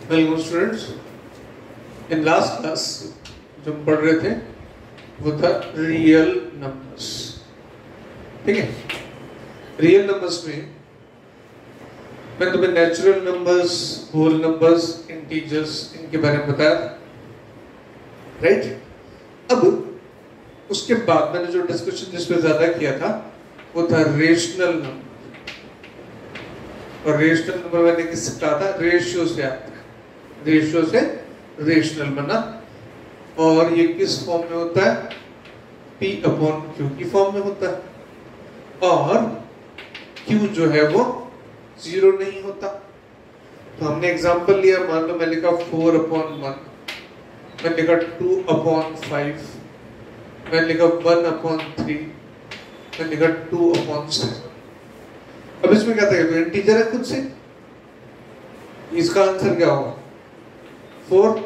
Welcome students. In last class जो हम पढ़ रहे थे वो था रियल नंबर्स। ठीक है, रियल नंबर्स में मैं तुम्हें natural numbers, whole numbers, integers, इनके बारे में बताया, राइट। अब उसके बाद मैंने जो डिस्कशन जिस पे ज्यादा किया था वो था रेशनल नंबर। और रेशनल नंबर मैंने किससे कहा था? रेशियो से आता है, रेशियो से रेशनल बना। और ये किस फॉर्म में होता है? P अपॉन Q की फॉर्म में होता है। और Q जो है वो जीरो नहीं होता। तो हमने एग्जांपल लिया, मान लो मैं लिखा 4 अपॉन 1, मैं लिखा 2 अपॉन 5, मैं लिखा 1 अपॉन 3, मैं लिखा 2 अपॉन 7। अब इसमें क्या था? तो इंटीजर है खुद से, इसका आंसर क्या होगा? 4,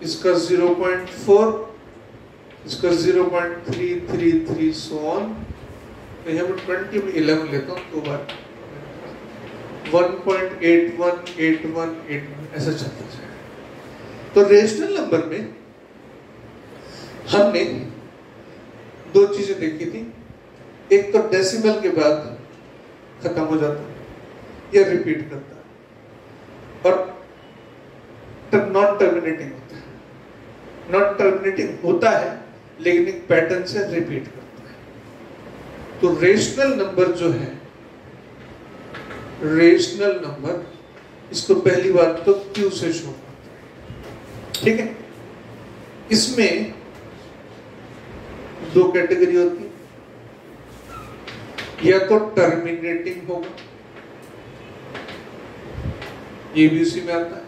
इसका 0.4, इसका 0.333 सो ऑन। तो यहाँ पर 20 में 11 लेता हूँ, 2 बार 1.818181 ऐसा चलता जाए। तो रेशनल नंबर में हमने दो चीजें देखी थी। एक तो डेसिमल के बाद खत्म हो जाता है या रिपीट करता है, और नॉन टर्मिनेटिंग होता है। नॉन टर्मिनेटिंग होता है लेकिन एक पैटर्न से रिपीट करता है। तो रेशनल नंबर जो है, रेशनल नंबर, इसको पहली बात तो Q से शो करता है। ठीक है, इसमें दो कैटेगरी होती है, या तो टर्मिनेटिंग होगा, ये भी उसी में आता है,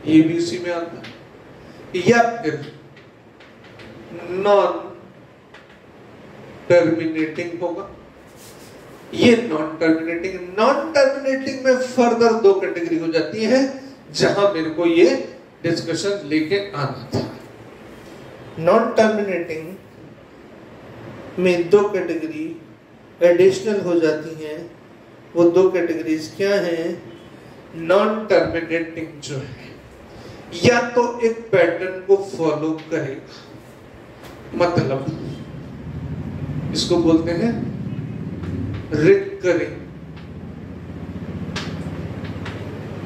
ये भी उसी में आता है, या फिर नॉन टर्मिनेटिंग होगा। ये नॉन टर्मिनेटिंग में फर्दर दो कैटेगरी हो जाती है, जहां मेरे को ये डिस्कशन लेके आना था। नॉन टर्मिनेटिंग में दो कैटेगरी एडिशनल हो जाती हैं। वो दो कैटेगरीज क्या हैं? नॉन टर्मिनेटिंग जो है, या तो एक पैटर्न को फॉलो करेगा, मतलब इसको बोलते हैं रिकरिंग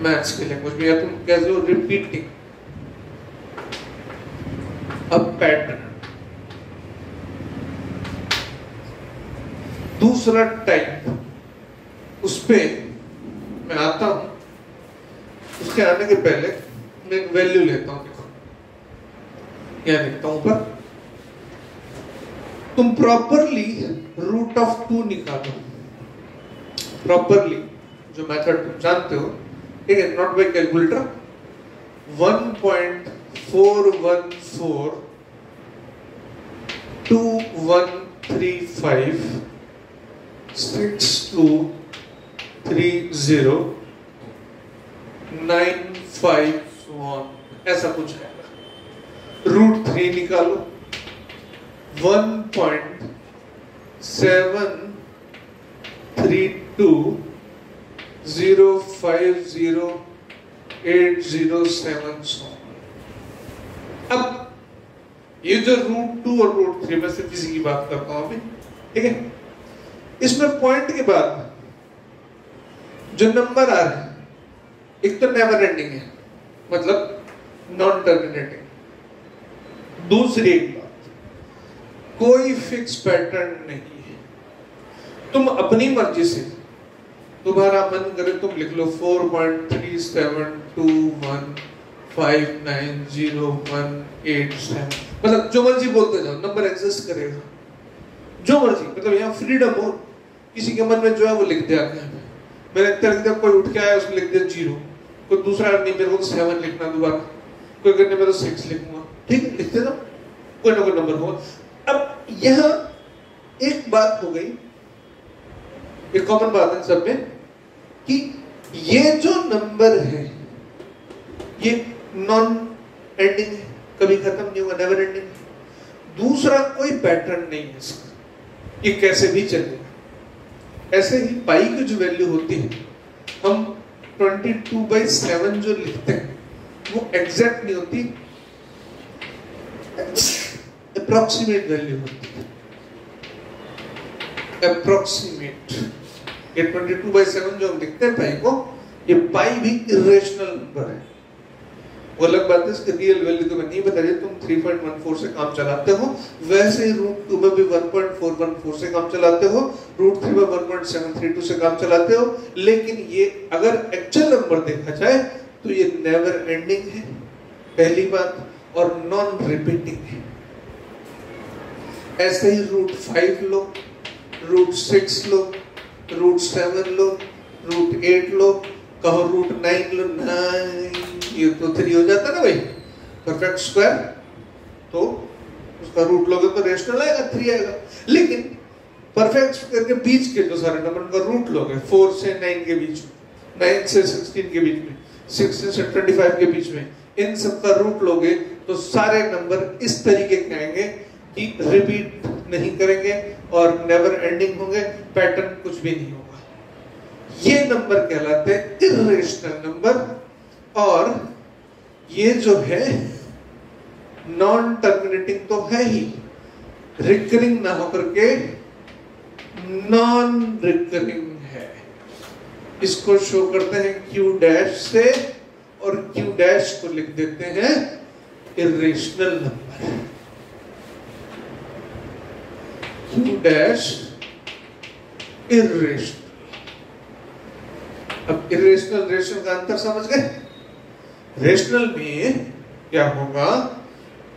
मैथ्स के लैंग्वेज में, या तुम कह लो रिपीटिंग अ पैटर्न। दूसरा टाइप, उस पे मैं आता हूं, उसके आने के पहले मैं एक वैल्यू लेता हूं। देखो क्या लिखता हूं पर, तुम प्रॉपरली रूट ऑफ 2 निकालो। प्रॉपरली जो मेथड तुम जानते हो, ठीक है, नॉट बाय कैलकुलेटर। 1.4142135 623095 ऐसा कुछ है। रूट 3 निकालो, 1.732050807। अब ये जो रूट 2 और रूट 3 में सिर्फ इसी की बात करता हूं अभी, ठीक है। इसमें पॉइंट के बाद जो नंबर आ रहे हैं, एक तो नेवर एंडिंग है, मतलब नॉन टर्मिनेटिंग। दूसरी एक बात, कोई फिक्स पैटर्न नहीं है। तुम अपनी मर्जी से, तुम्हारा मन करे तुम लिख लो 4.3721590187, मतलब जो मर्जी बोलते जाओ, नंबर एग्जिस्ट करेगा जो मर्जी। मतलब यहाँ फ्रीडम हो, किसी के मन में जो है वो लिख दिया। मैंने लिख दिया, कोई उठ के आया उसमें लिख दिया 0, कोई दूसरा नहीं मेरे को तो 7 लिखना दोबारा, कोई करने में तो 6 लिखूंगा, ठीक है, लिखते जाओ, कोई ना कोई नंबर होगा। अब यहाँ एक बात हो गई, एक कॉमन बात है सब में, कि ये जो नंबर है ये नॉन एंडिंग है, कभी खत्म नहीं होगा, नेवर एंडिंग है। दूसरा कोई पैटर्न नहीं है इसका, ये कैसे भी चलेगा। ऐसे ही पाई की जो वैल्यू होती है, हम 22/7 जो लिखते हैं वो एग्जैक्ट नहीं होती, अप्रोक्सीमेट वैल्यू होती है, अप्रोक्सीमेट। ये 22/7 जो हम लिखते हैं पाई को, ये पाई भी इरेशनल नंबर है। वो अलग बात है इसकी रियल वैल्यू तुम्हें नहीं बताइए, तुम 3.14 से काम चलाते हो, वैसे ही √2 में भी 1.414 से काम चलाते हो, √3 में 1.732 से काम चलाते हो। लेकिन ये अगर एक्चुअल नंबर देखा जाए तो ये नेवर एंडिंग है पहली बात, और नॉन रिपीटिंग है। ऐसे ही √5 लो, √6 लो, √7 लो, √8 लो, कहो √9 लो, 9 ये तो 3 हो जाता ना भाई, परफेक्ट स्क्वायर, तो उसका रूट लोगे तो रेशनल आएगा, 3 आएगा। लेकिन परफेक्ट स्क्वायर के बीच के जो सारे नंबर का रूट लोगे, 4 से 9 के बीच में, 9 से 16 के बीच में, 16 से 25 के बीच में, इन सब का रूट लोगे तो सारे नंबर इस तरीके के आएंगे कि रिपीट नहीं करेंगे और नेवर एंडिंग होंगे, पैटर्न कुछ भी नहीं होगा। ये नंबर कहलाते हैं इर्रेशनल नंबर। और ये जो है नॉन टर्मिनेटिंग तो है ही, रिकरिंग ना होकर के नॉन रिकरिंग है। इसको शो करते हैं Q' से, और Q' को लिख देते हैं इर्रेशनल नंबर। Q' irrational. अब इर्रेशनल रेशनल का अंतर समझ गए? रेशनल में क्या होगा,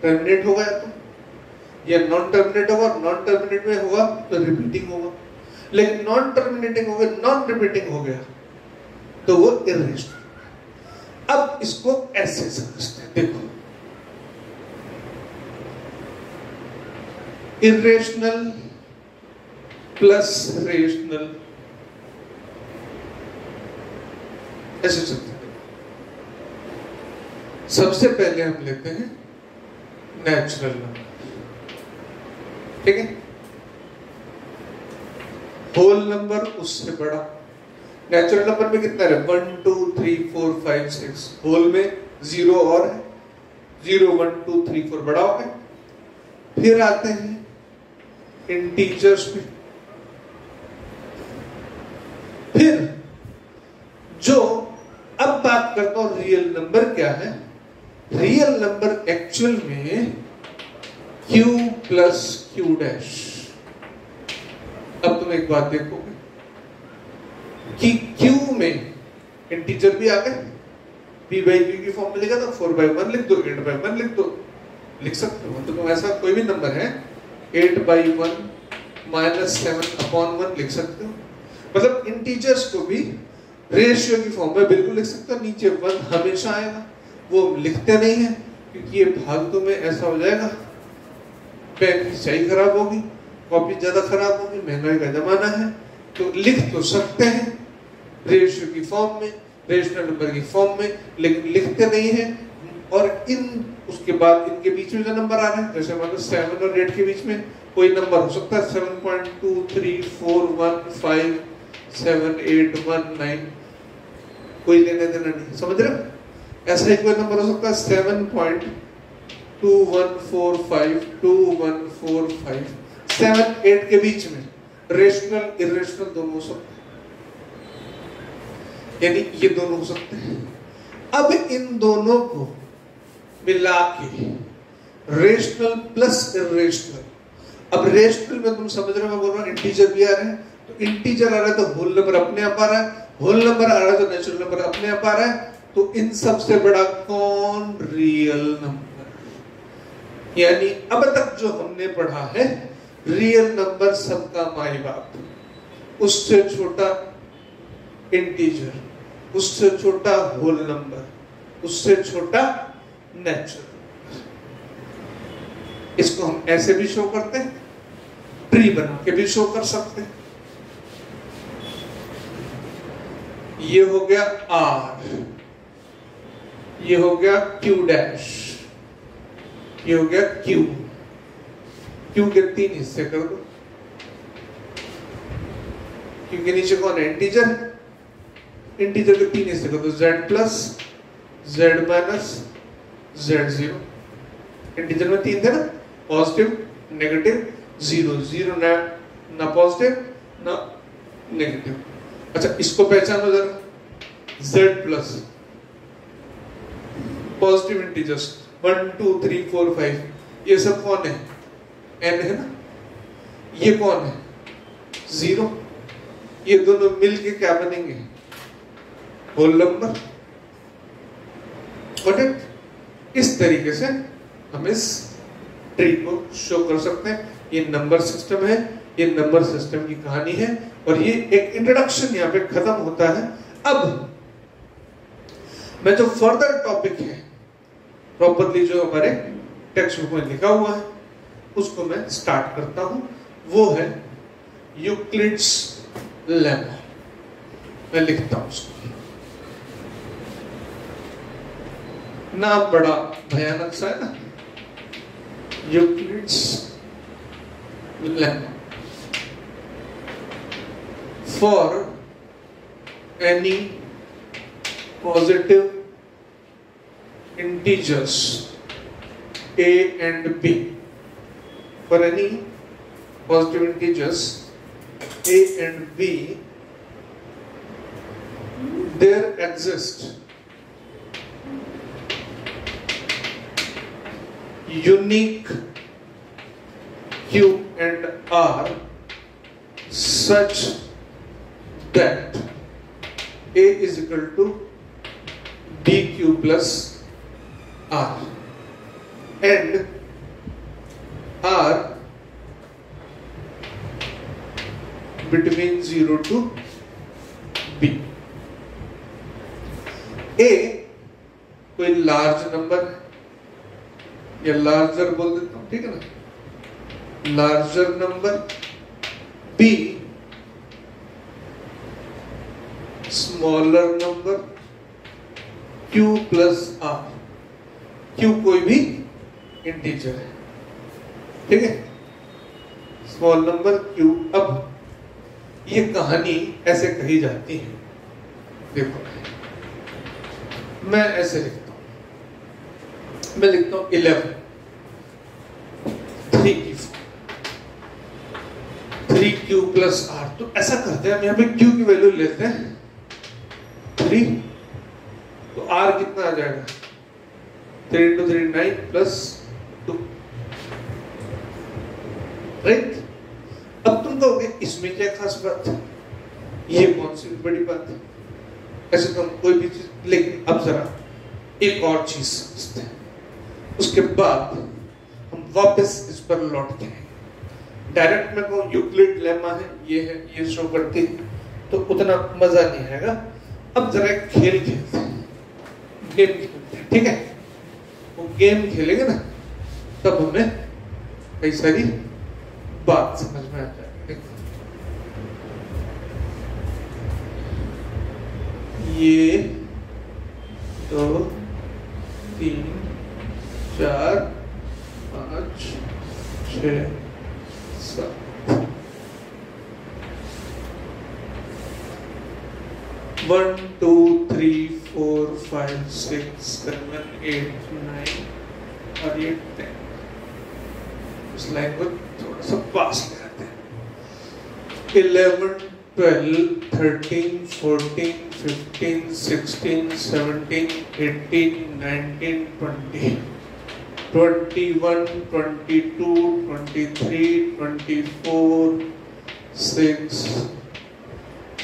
टर्मिनेट होगा या तो, या नॉन टर्मिनेट होगा, नॉन टर्मिनेट में होगा तो रिपीटिंग होगा। लेकिन नॉन टर्मिनेटिंग हो गया, नॉन रिपीटिंग हो गया तो वो इर्रेशनल। अब इसको ऐसे समझते हैं, देखो इर्रेशनल प्लस रेशनल, ऐसे चलते हैं। सबसे पहले हम लेते हैं नेचुरल नंबर, ठीक है, होल नंबर उससे बड़ा। नेचुरल नंबर में कितना है, 1 2 3 4 5 6, होल में 0 और है, 0 1 2 3 4 बड़ा हो गया। फिर आते हैं इंटीजर्स में, फिर जो अब बात करता हूं रियल नंबर क्या है। रियल नंबर एक्चुअल में Q प्लस Q'। अब तुम एक बात देखोगे कि Q में इंटीजर भी आ गए, P/Q की फॉर्म में लिखा था, 4/1 लिख दो, 8/1 लिख दो, लिख सकते हो। तो तुम ऐसा कोई भी नंबर है 8/1 -7/1 लिख सकते हो। मतलब इंटीजर्स को भी रेशियो की फॉर्म में बिल्कुल लिख सकते हो, नीचे 1 हमेशा आएगा। वो लिखते नहीं है क्योंकि ये फालतू में ऐसा हो जाएगा, पेन की स्याही खराब होगी, कॉपी ज्यादा खराब होगी, महंगाई का जमाना है। तो लिख तो सकते हैं रेशियो की फॉर्म में, रेशनल नंबर की फॉर्म में, लेकिन लिखते नहीं है। और इन उसके बाद इनके बीच में जो नंबर आ रहे हैं, जैसे मान लो 7 और 8 के बीच में कोई नंबर हो सकता है, 7.2 3 4 1 5 7 8 1 9, कोई लेने देना नहीं, समझ रहे हो? ऐसा ही कोई नंबर हो सकता है 7.2145 2145, 7 8 के बीच में रेशनल इरेशनल दोनों हो सकते हैं, यानी ये दोनों हो सकते हैं। अब इन दोनों को मिला के रेशनल प्लस इरेशनल। अब रेशनल में तुम समझ रहे हो, मैं बोल रहा हूं इंटीजर भी आ रहे हैं, तो इंटीजर आ रहा है तो होल नंबर अपने आप आ रहा है, होल नंबर आ रहा है तो नेचुरल नंबर अपने आप आ रहा है। तो इन सबसे बड़ा कौन, रियल नंबर। यानी अब तक जो हमने पढ़ा है, रियल नंबर सबका माई बाप, उससे छोटा इंटीजर, उससे छोटा होल नंबर, उससे छोटा नेचुरल। इसको हम ऐसे भी शो करते हैं, ट्री बना के भी शो कर सकते हैं। ये हो गया R, ये हो गया Q', ये हो गया Q। Q के 3 हिस्से कर दो, Q के नीचे कौन है, इंटीजर, इंटीजर के तीन हिस्से कर दो, z plus z minus z0। Integer में तीन थे ना, पॉजिटिव नेगेटिव जीरो, जीरो ना पॉजिटिव ना नेगेटिव। अच्छा इसको पहचानो जरा, z प्लस पॉजिटिव इंटीजर्स 1 2 3 4 5, ये सब कौन है, n है ना, ये कौन है, 0। ये दोनों मिलके क्या बनेंगे, होल नंबर। करेक्ट। इस तरीके से हम इस ट्री को शो कर सकते हैं। ये नंबर सिस्टम है, ये नंबर सिस्टम की कहानी है, और ये एक इंट्रोडक्शन यहाँ पे खत्म होता है। अब मैं जो फर्दर टॉपिक है प्रॉपरली जो हमारे टेक्स्ट बुक में लिखा हुआ है उसको मैं स्टार्ट करता हूं, वो है यूक्लिड्स लेमा। मैं लिखता हूं उसको, नाम बड़ा भयानक सा है ना, Euclid's lemma. For any positive integers a and b, for any positive integers a and b, there exist unique q and r such that a is equal to dq plus R and R between 0 to B। A कोई large number है, या larger बोल देता हूं, ठीक है ना, larger number. B smaller number, Q plus R। Q कोई भी इंटीजर है, ठीक है, स्मॉल नंबर Q। अब ये कहानी ऐसे कही जाती है, देखो मैं ऐसे लिखता हूं, मैं लिखता हूं 11 3 की 3Q प्लस R। तो ऐसा करते हैं हम, यहाँ पे Q की वैल्यू लेते हैं 3, तो R कितना आ जाएगा, 3 into 3 9 plus 2, राइट। अब तुम कहोगे इसमें क्या खास बात है, ये कौन सी बड़ी बात है, ऐसे तो हम कोई भी चीज, लेकिन अब जरा एक और चीज समझते हैं, उसके बाद हम वापस इस पर लौट के आएंगे। डायरेक्ट मैं कहूँ यूक्लिड लेमा है, ये शो करती है, तो उतना मजा नहीं आएगा। अब जरा एक खेल खेलते हैं, गेम खेलते हैं, ठीक है। वो गेम खेलेंगे ना, तब हमें कई सारी बात समझ में आ जाएगी। ये 2 3 4 5 6 7 1 2 3 4 5 6 7 8 9 और ये 10। इस लाइन को थोड़ा सा पास ले आते हैं। 11 12 13 14 15 16 17 18 19 20 21 22 23 24 6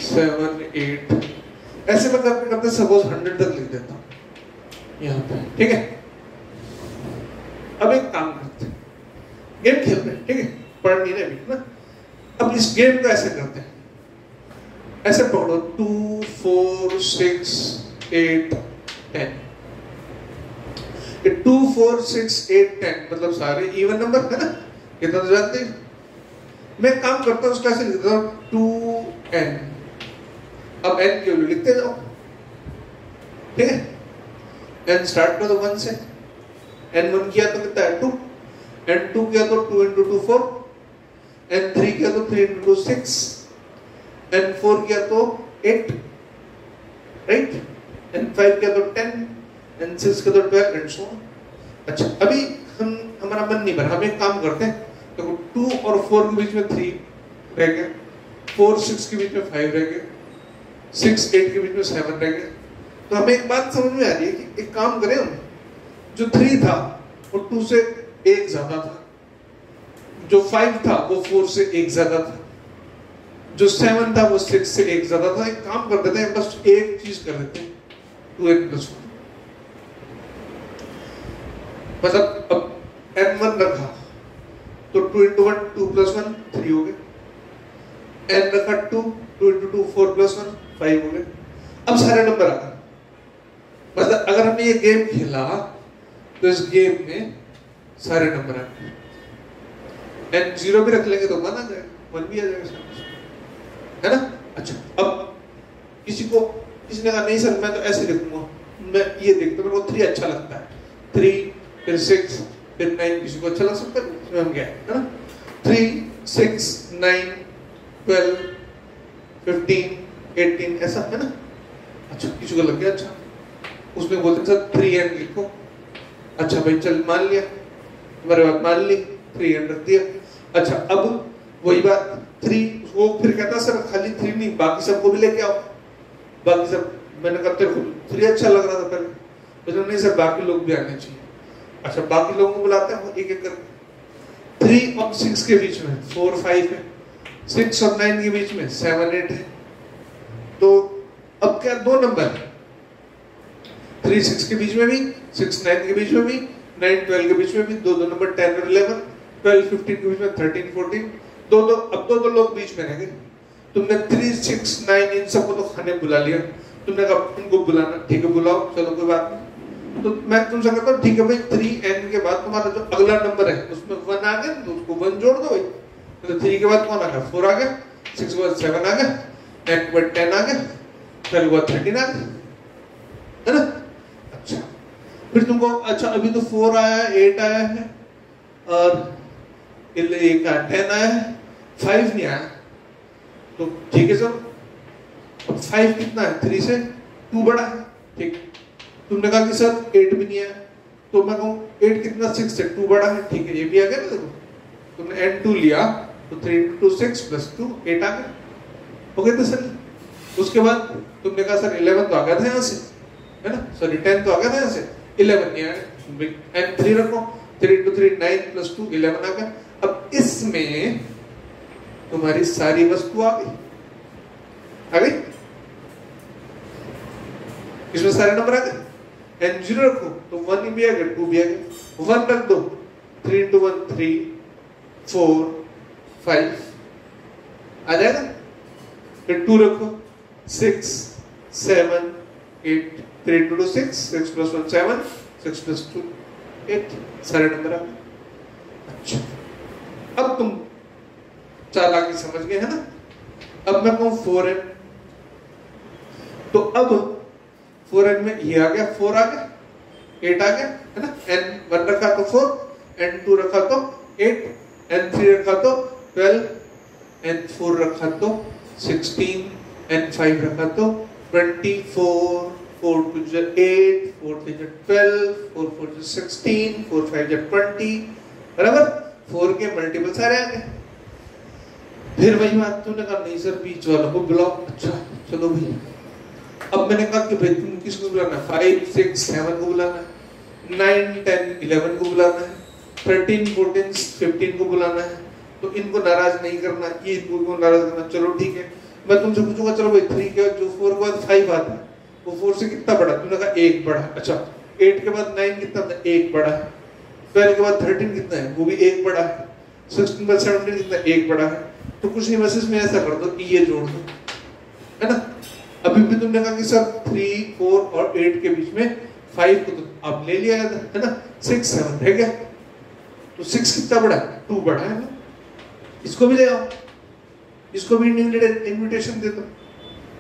7 8। ऐसे मैं करते करते सपोज 100 तक लिख देता हूं यहाँ पे, ठीक है। अब एक काम करते हैं, गेम खेल रहे हैं, ठीक है, पढ़ नहीं रहे ना। अब इस गेम को ऐसे करते हैं, ऐसे पकड़ो 2 4 6 8 10। 2 4 6 8 10 मतलब सारे इवन नंबर है ना, कितना तो जानते हैं। मैं काम करता हूँ उसका ऐसे लिख देता हूँ 2n। अब n की वैल्यू लिखते जाओ, ठीक है। n स्टार्ट कर दो 1 से, n1 किया तो कितना है 2, n2 किया तो 2 into 2 4, n3 किया तो 3 into 6, n4 किया तो 8, राइट, n5 का तो 10, n6 का तो 12 एंड सो ऑन। अच्छा अभी हमारा मन नहीं भरा, हम एक काम करते हैं, तो 2 और 4 के बीच में 3 रह गया, 4 6 के बीच में 5 रह गया, 6 8 के बीच में 7 रह गया। तो हमें एक बात समझ में आ रही है कि एक काम करें हम, जो 3 था वो 2 से 1 ज्यादा था, जो 5 था वो 4 से 1 ज्यादा था, जो 7 था वो 6 से 1 ज्यादा था। एक काम कर देते हैं, बस एक चीज कर देते हैं, 2n+1। मतलब अब n1 रखा तो 2 × 1 2 + 1 3 हो गए, n रखा 2 2 × 2 4 + 1 5 हो गए। अब सारे नंबर आ गए। मतलब अगर हमने ये गेम खेला तो इस गेम में सारे नंबर आ गए। n0 भी रख लेंगे तो 1 आ जाएगा, 1 भी आ जाएगा, है ना। अच्छा अब किसी ने कहा नहीं सर मैं तो ऐसे लिखूंगा, मैं ये देखता हूं, मेरे को 3 अच्छा लगता है, 3 फिर 6 फिर 9, किसी को अच्छा लग सकता है, इसमें हम क्या है ना, 3 6 9 12 15 18 ऐसा, है ना। अच्छा किसी को लग गया अच्छा, उसने बोलते सर 3n लिखो। अच्छा भाई चल मान लिया, तुम्हारे बात मान ली, 3n रख दिया। अच्छा अब वही बात 3, वो फिर कहता सर खाली 3 नहीं बाकी सबको भी लेके आओ, बाकी सब, मैंने कहा तेरे को 3 अच्छा लग रहा था पहले, तो नहीं सर बाकी लोग भी आने चाहिए। अच्छा बाकी लोगों को बुलाते हैं एक एक करके। 3 और 6 के बीच में 4 5 है, 6 और 9 के बीच में 7 8 है। तो अब क्या 2 नंबर है, 3 6 के बीच में भी, 6 9 के बीच में भी, 9 12 के बीच में भी, 2 नंबर 10 और 11, 12 15 के बीच में 13 14, अब दो लोग बीच में रह गए। तुमने 3 6 9 इन सबको तो खाने बुला लिया, तुमने कहा इनको बुलाना, ठीक है बुलाओ, चलो कोई बात नहीं। तो मैं तुमसे कहता हूँ ठीक है भाई, 3n के बाद तुम्हारा जो अगला नंबर है उसमें 1 आ गया तो उसको 1 जोड़ दो भाई। तो 3 के बाद कौन आ गया, 4 आ गया, 6 के बाद 7 आ गया, 9 के बाद 10 आ गया, 12 के बाद 13 आ गया, है ना। अच्छा फिर तुमको, अच्छा अभी तो 4 आया है, 8 आया है और 10 आया है, 5 नहीं आया, तो ठीक है सर। अब 5 कितना है, 3 से 2 बड़ा है, ठीक। तुमने कहा कि सर 8 भी नहीं आया, तो मैं कहूँ 8 कितना, 6 से 2 बड़ा है, ठीक है ये भी आ गया ना। देखो तुमने n2 लिया तो 3 × 2 6 + 2 8 आ गया, हो गया तो सर। उसके बाद तुमने कहा सर 11 तो आ गया था यहाँ से, है ना, सॉरी 10 तो आ गया था यहाँ से, 11 नहीं आया, n3 रखो, 3 × 3 9 + 2 11 आ गया। अब इसमें तुम्हारी सारी वस्तु आ गई, इसमें सारे नंबर आ गए। n0 रखो तो 1 भी आ गया, 2 भी आ गया, 1 रख दो, 3 × 1 3 4 5 आ जाएगा। फिर 2 रखो, 6 7 8, 3 × 2 6 6 + 1 7 6 + 2 8, सारे नंबर आ गए। अच्छा अब तुम चालाकी समझ गए, है ना। अब मैं कहूं 4n, तो अब 4n में ये आ गया, 4 आ गया, 8 आ गया, है ना। n1 रखा तो 4, n2 रखा तो 8, n3 रखा तो 12, n4 रखा तो 16, n5 रखा तो 24, 4 2 जा 8, 4 3 जा 12, 4 4 जा 16, 4 5 जा 20, बराबर। 4 के मल्टीपल सारे आ गए। फिर वही बात, तूने कहा नहीं सर बीच वालों को बुलाओ। अच्छा चलो भाई, अब मैंने कहा कि भाई तुम किसको बुलाना है, 5 6 7 को बुलाना है, 9 10 11 को बुलाना है, 13 14 15 को बुलाना है। तो इनको नाराज नहीं करना, ये इनको नाराज करना, चलो ठीक है। मैं तुमसे पूछूंगा चलो भाई 3 के जो 4 के बाद 5 आता है वो 4 से कितना बड़ा, तुमने कहा 1 बड़ा। अच्छा 8 के बाद 9 कितना था, 1 बड़ा है। 12 के बाद 13 कितना है, वो भी 1 बड़ा है। 16 के बाद 17 कितना, 1 बड़ा है। तो कुछ नहीं, बस इसमें ऐसा कर दो कि ये जोड़ दो, है ना। अभी भी तुमने कहा कि सर 3 4 और 8 के बीच में 5 को तो आप ले लिया है ना, 6 7 रह गया। तो 6 कितना बड़ा है, 2 बड़ा है ना, इसको भी ले आओ, इसको भी इनविटेशन दे दो।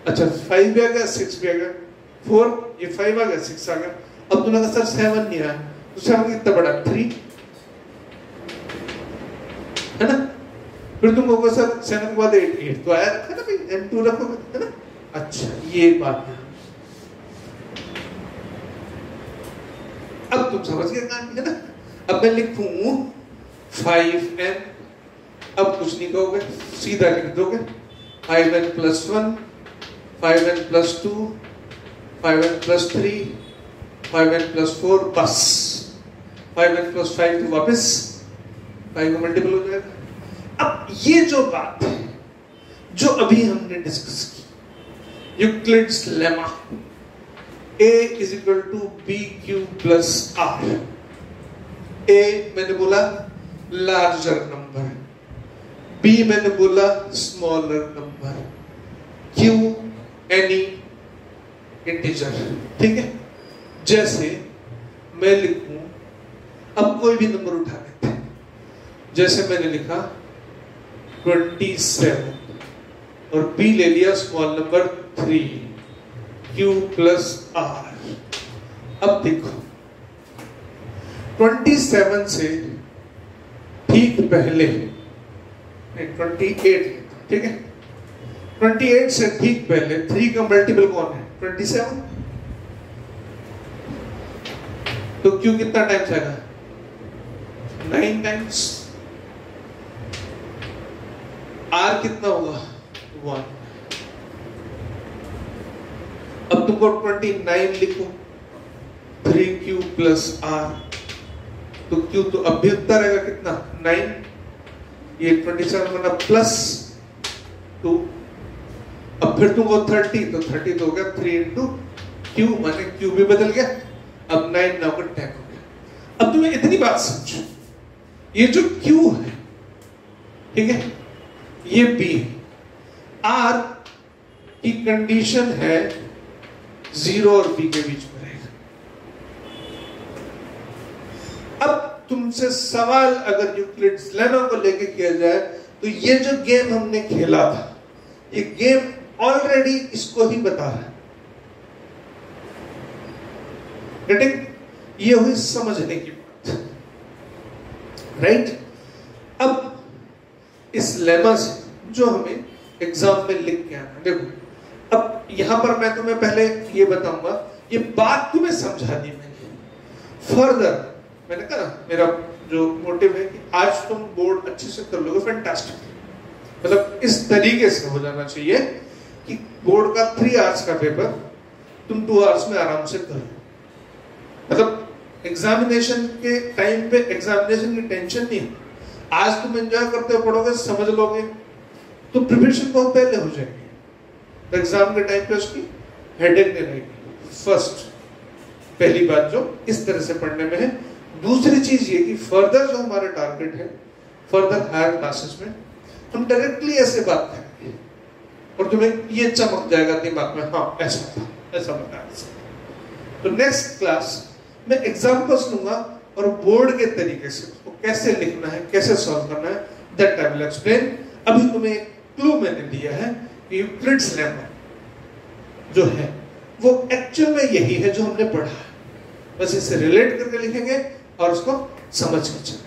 अच्छा 5 भी आ गया, 6 भी आ गया, 4 ये 5 आ गया, 6 आ गया। अब तुमने कहा सर 7 नहीं आया, तो 7 कितना बड़ा, 3, है ना। फिर तुम कहोगे सर 7 के बाद 8 तो आया है ना भाई, n2 रखोगे, है ना। अच्छा ये बात है, अब तुम समझ गए कहानी है ना। अब मैं लिखूं 5n, अब कुछ नहीं कहोगे, सीधा लिख दोगे 5n + 1, 5n + 2, 5n + 3, 5n + 4, बस 5n + 5 तो वापस 5 का मल्टीपल हो जाएगा। अब ये जो बात है जो अभी हमने डिस्कस की, Euclid's lemma A = BQ + R। A मैंने बोला लार्जर नंबर, B मैंने बोला smaller number, Q any integer. ठीक है, जैसे मैं लिखूं, अब कोई भी नंबर उठा लेते हैं, जैसे मैंने लिखा 27 और B ले लिया स्मॉल नंबर 3, Q + R। अब देखो 27 से ठीक पहले 28, ठीक है, 28 से ठीक पहले 3 का मल्टीपल कौन है? 27। तो Q कितना टाइम्स आएगा? 9 टाइम्स। R कितना होगा? 1। अब तुमको 29 लिखो, 3Q + R, तो Q तो अब भी उतना रहेगा कितना? 9। ये 27 बना +2। अब फिर तुमको 30, तो 30 तो हो गया 3 × Q, माने Q भी बदल गया, अब 9 9 का 10 हो गया। अब तुम्हें इतनी बात समझो, ये जो Q है, ठीक है, ये B है, R की कंडीशन है 0 और B के बीच में रहेगा। अब तुमसे सवाल अगर यूक्लिड्स लेमा को लेके किया जाए, तो ये जो गेम हमने खेला था, ये गेम ऑलरेडी इसको ही बता रहा है। गेटिंग? ये हुई समझने की बात, राइट? अब इस लेमा से जो हमें एग्जाम में लिख के आना, देखो अब यहां पर मैं तुम्हें पहले ये बताऊंगा, ये बात तुम्हें समझा दी मैंने। फर्दर मैंने कहा मेरा जो मोटिव है कि आज तुम बोर्ड अच्छे से कर लोगे, फैंटास्टिक, मतलब इस तरीके से हो जाना चाहिए कि बोर्ड का 3 आवर्स का पेपर तुम 2 आवर्स में आराम से कर लो। मतलब एग्जामिनेशन के टाइम पे एग्जामिनेशन की टेंशन नहीं है। आज तुम एंजॉय करते हो, पढ़ोगे, समझ लोगे, तो प्रिपरेशन बहुत पहले हो जाएगी, तो एग्जाम के टाइम पे उसकी हेडेक नहीं रहेगी। फर्स्ट, पहली बात जो इस तरह से पढ़ने में है। दूसरी चीज ये कि फर्दर जो हमारे टारगेट है, फर्दर हायर क्लासेस में हम डायरेक्टली ऐसे बात करेंगे और तुम्हें ये चमक जाएगा दिमाग में, हाँ ऐसा था, ऐसा बताया। तो नेक्स्ट क्लास में एग्जाम्पल्स लूंगा और बोर्ड के तरीके से उसको कैसे लिखना है, कैसे सॉल्व करना है, दैट आई विल एक्सप्लेन। अभी तुम्हें एक क्लू मैंने दिया है कि यूक्लिड्स लेमा जो है वो एक्चुअल में यही है जो हमने पढ़ा है, बस इसे रिलेट करके लिखेंगे और उसको समझ के चलेंगे।